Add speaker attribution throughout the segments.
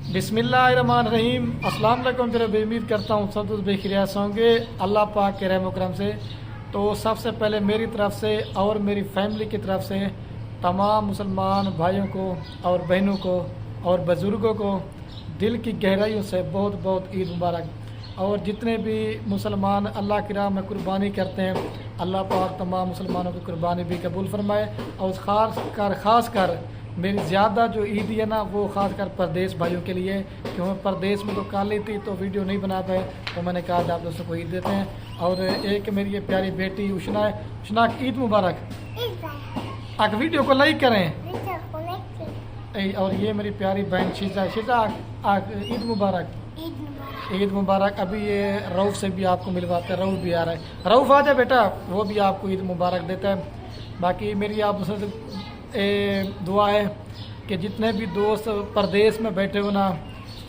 Speaker 1: बिस्मिल्लाहिर्रहमानिर्रहीम। अस्सलाम वालेकुम। फिर उम्मीद करता हूँ सब कुछ बेखैरियत से होंगे अल्लाह पाक के रहम करम से। तो सबसे पहले मेरी तरफ से और मेरी फैमिली की तरफ से तमाम मुसलमान भाइयों को और बहनों को और बुज़ुर्गों को दिल की गहराइयों से बहुत बहुत ईद मुबारक। और जितने भी मुसलमान अल्लाह की राह में कुर्बानी करते हैं, अल्लाह पाक तमाम मुसलमानों की कुर्बानी भी कबूल फरमाए। और ख़ास कर मेरी ज़्यादा जो ईद है ना, वो ख़ास कर परदेश भाइयों के लिए, क्योंकि परदेश में तो काली थी तो वीडियो नहीं बना पाए, तो मैंने कहा आप दोस्तों को ईद देते हैं। और एक मेरी ये प्यारी बेटी उशना है, उशना ईद मुबारक। आग वीडियो को लाइक करें। और ये मेरी प्यारी बहन शीजा, ईद मुबारक। ईद मुबारक। अभी ये रऊफ़ से भी आपको मिलवाते हैं, रऊफ़ भी आ रहा है। रऊफ़ आ जाए बेटा, वो भी आपको ईद मुबारक देता है। बाकी मेरी आप दुआ है कि जितने भी दोस्त परदेश में बैठे हो ना,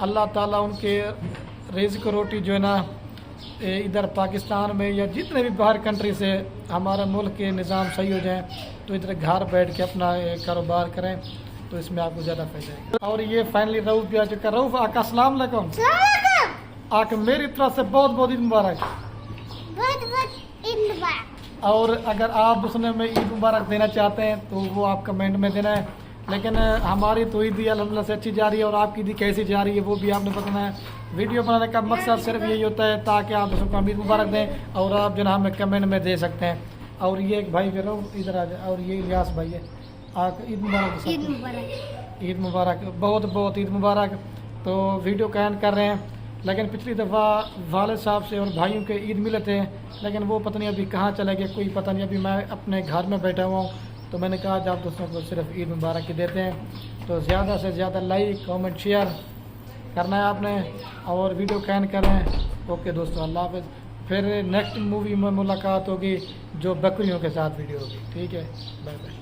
Speaker 1: अल्लाह ताला उनके रिज़्क़ रोटी जो है ना इधर पाकिस्तान में या जितने भी बाहर कंट्री से हमारे मुल्क के निज़ाम सही हो जाएं, तो इधर घर बैठ के अपना कारोबार करें, तो इसमें आपको ज़्यादा फ़ायदा है। और ये फाइनली रऊफ़ भी आ चुका। रऊफ़ आका अस्सलाम वालेकुम। आके मेरी तरफ से बहुत बहुत ईद मुबारक। और अगर आप दूसरे में ईद मुबारक देना चाहते हैं तो वो आप कमेंट में देना है। लेकिन हमारी तो ईद अल्हम्दुलिल्लाह से अच्छी जा रही है, और आपकी ईद कैसी जा रही है वो भी आपने बताना है। वीडियो बनाने का मकसद सिर्फ यही होता है ताकि आप दूसरों को ईद मुबारक दें, और आप जो है हमें कमेंट में दे सकते हैं। और ये एक भाई फिर इधर आ जाए, और ये इलियास भाई है। आप ईद मुबारक। ईद मुबारक, बहुत बहुत ईद मुबारक। तो वीडियो का एंड कर रहे हैं। लेकिन पिछली दफ़ा वालिद साहब से और भाइयों के ईद मिले थे, लेकिन वो पता नहीं अभी कहाँ चले गए, कोई पता नहीं। अभी मैं अपने घर में बैठा हुआ हूँ, तो मैंने कहा आप दोस्तों को सिर्फ ईद मुबारक की देते हैं। तो ज़्यादा से ज़्यादा लाइक कमेंट शेयर करना है आपने, और वीडियो कैन करें। ओके दोस्तों, अल्लाह हाफ़िज़। फिर नेक्स्ट मूवी में मुलाकात होगी जो बकरियों के साथ वीडियो होगी। ठीक है, बाय बाय।